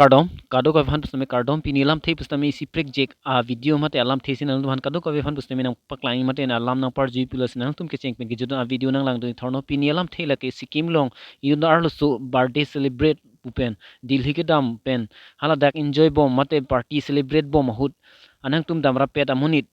kardom kado ka van pustame kardom pinilam thei pustame isi project a video mate alam thesin nang van kado ka van pustame nang paklang mate na alam nang par ji plus nang tum ke cheng pen ki judan a video nang lang do thorno pinilam thei la ke sikim long yundar lo so birthday celebrate pupen dil hi ke dam pen hala dak enjoy bom mate party celebrate bom hut anang tum dam ra pet amunit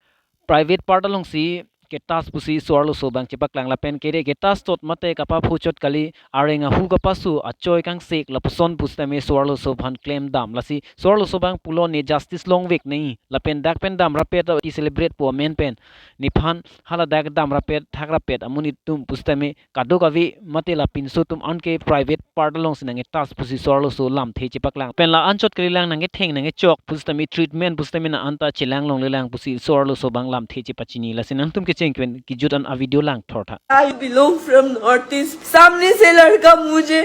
private part along si ketas pusi suarlo so bang chipak lang lapen kere ketas tot mate kapa phuchot kali arenga hu ka pasu achoi kang sek lapson pustame suarlo so bhan claim dam lasi suarlo so bang pulo ne justice long week nei lapen dak pen dam rapet ti celebrate po men pen ni phan hala dak dam rapet thak rapet amuni tum pustame kadu kavi mate la pinso tum anke private part along sinange tas pusi suarlo so lam the chipak lang pen la anchot kali lang nange theng nange chok pustame treatment pustame na anta chilang long le lang pusi suarlo so bang lam the chi pachini lasin tum चेंकवेन की जुटन आ video लांग थोड़ा I belong from north east. सामने से लड़का मुझे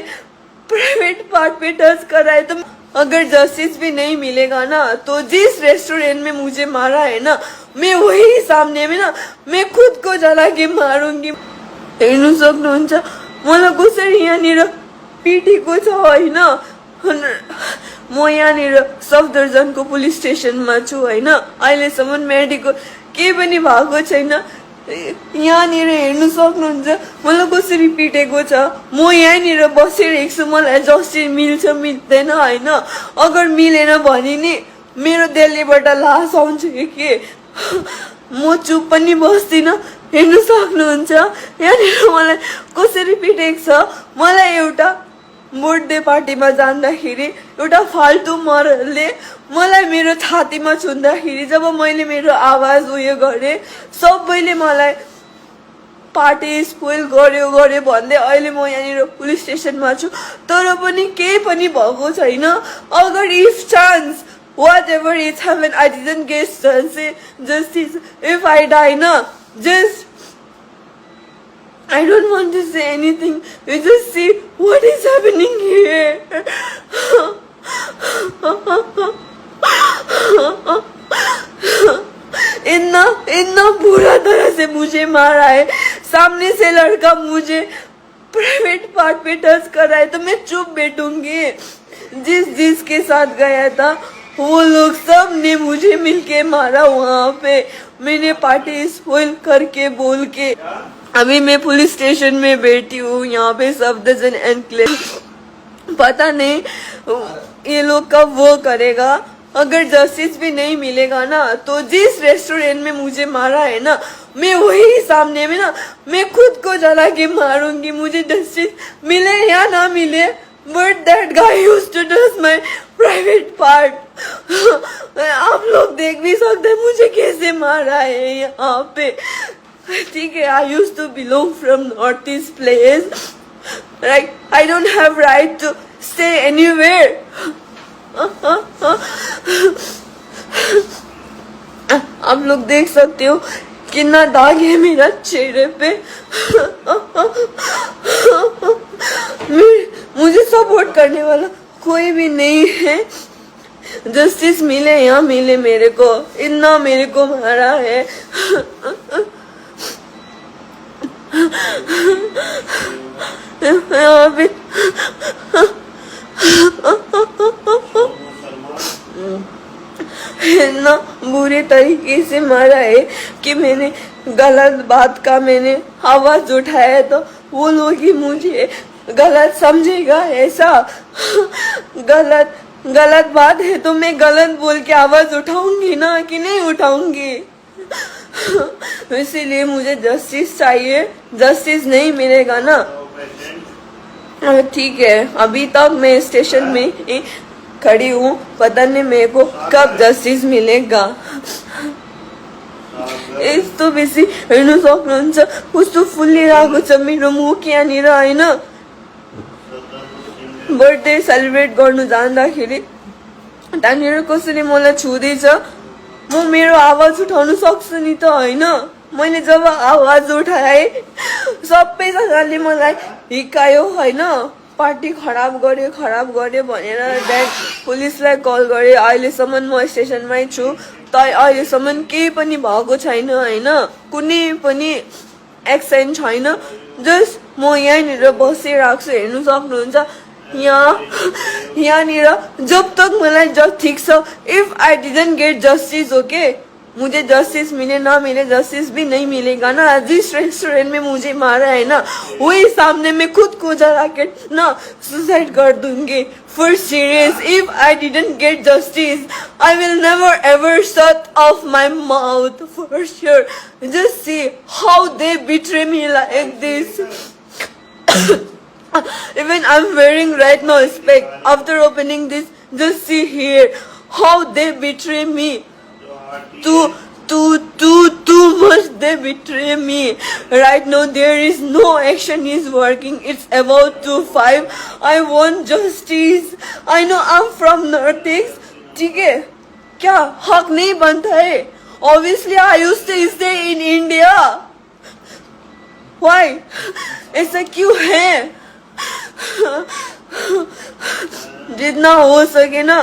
private part पे touch कर रहा है, तो अगर जस्टिस भी नहीं मिलेगा ना तो जिस रेस्टोरेंट में मुझे मारा है ना, मैं वही सामने में ना मैं खुद को जला के मारूंगी। हेर्नु सक्नुहुन्छ मलाई कसरी यहाँनिर पिटेको छ हैन। म यहाँनिर सफदरजनको पुलिस स्टेसनमा छु हैन। अहिलेसम्म मेडिकल केही पनि भएको छैन। यहाँनिर हेर्नु सक्नुहुन्छ मलाई कसरी पिटेको छ। म यहाँनिर बसिरहेको छु, मलाई जस्टिस मिल्छ मिल्दैन हैन। अगर मिलेन भने नि मेरो दिल्लीबाट लास आउँछ के, म चुप पनि बस्दिन। हेर्नु सक्नुहुन्छ यहाँनिर मलाई कसरी पिटेको छ। मलाई एउटा बर्थडे पार्टीमा जाँदाखेरि एउटा फाल्तु मरले मलाई मेरो छातीमा छुँदाखेरि जब मैले मेरो आवाज उयो गरेँ, सबैले मलाई पार्टी स्पोइल गर्यो भन्दै अहिले म यहाँनिर पुलिस स्टेसनमा छु, तर पनि केही पनि भएको छैन। अगर if chance whatever it happened, I didn't get justice. If I die na, just I don't want to say anything. You just see what is happening here. इतना बुरा तरह से मुझे मारा है। सामने से लड़का मुझे प्राइवेट पार्ट पे टच कर रहा है, तो मैं चुप बैठूंगी। जिसके साथ गया था वो लोग सब ने मुझे मिलके मारा वहाँ पे। मैंने पार्टी स्पॉइल करके बोल के अभी मैं पुलिस स्टेशन में बैठी हूँ, यहाँ पे सफदरजंग एनक्लेव। पता नहीं ये लोग कब वो करेगा। अगर जस्टिस भी नहीं मिलेगा ना तो जिस रेस्टोरेंट में मुझे मारा है ना, मैं वही सामने में ना मैं खुद को जला के मारूंगी। मुझे जस्टिस मिले या ना मिले, but that guy used to touch my private part. आप लोग देख भी सकते हैं मुझे कैसे मारा है यहाँ पे। ठीक है, I used to belong from northeast place. Like I don't have right to stay anywhere. आप लोग देख सकते हो कितना दाग है मेरा चेहरे पे। मुझे सपोर्ट करने वाला कोई भी नहीं है। जस्टिस मिले या मिले मेरे को, इतना मेरे को मारा है। यहाँ पे इतना बुरे तरीके से मारा है कि मैंने गलत बात का मैंने आवाज उठाया तो वो लोग ही मुझे गलत समझेगा। ऐसा गलत बात है तो मैं गलत बोल के आवाज उठाऊंगी ना, कि नहीं उठाऊंगी। इसीलिए मुझे जस्टिस चाहिए। जस्टिस नहीं मिलेगा ना, ठीक है, अभी तक मैं स्टेशन में खड़ी हूँ, पता नहीं मेरे को कब जस्टिस मिलेगा। यस्तो बेसी हेर्नु सक्नुहुन्छ कस्तो फुलिरहेको छ मेरो मुख यहाँनिर हैन। बर्थडे सेलिब्रेट गर्नु जाँदाखेरि त्यहाँनिर कसैले मलाई छुँदैछ, म मेरो आवाज उठाउन सक्छु नि त हैन। मैले जब आवाज उठाए सबैजनाले मलाई हिर्कायो हैन। पार्टी खराब गर्यो भनेर ड्याड पुलिसलाई कल गरे। अहिलेसम्म म स्टेसनमै छु, अहिलेसम्म केही पनि भएको छैन हैन। कुनै पनि एक्सन छैन। जस्ट म यहाँनिर बसिरहेको छु। हेर्नु सक्नुहुन्छ यहाँ नहीं रहा जब तक मलाई जब ठीक छ if I didn't get justice okay मुझे जस्टिस मिले ना मिले जस्टिस भी नहीं मिलेगा ना जिस रेस्टोरेंट में मुझे मारा है ना वही सामने में खुद को जला के ना सुसाइड कर दूंगी for serious if I didn't get justice I will never ever shut off my mouth for sure just see how they betray me like this even I'm wearing right now spec after opening this just see here how they betray me too much they betray me right now there is no action is working it's about 2-5 I want justice I know I'm from Northeast ठीक है क्या हक नहीं बनता है obviously I used to stay in India why ऐसा क्यों है जितना हो सके ना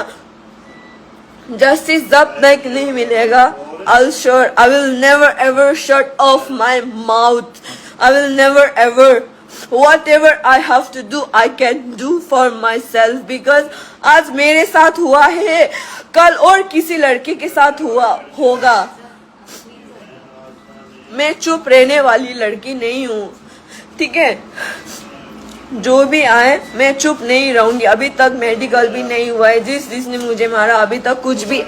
जस्टिस जब तक नहीं मिलेगा I will never ever shut off my mouth I will never ever whatever I have to do I can do for myself because आज मेरे साथ हुआ है कल और किसी लड़के के साथ होगा मैं चुप रहने वाली लड़की नहीं हूँ ठीक है जो भी आए मैं चुप नहीं रहूंगी अभी तक मेडिकल भी नहीं हुआ है जिसने मुझे मारा अभी तक कुछ भी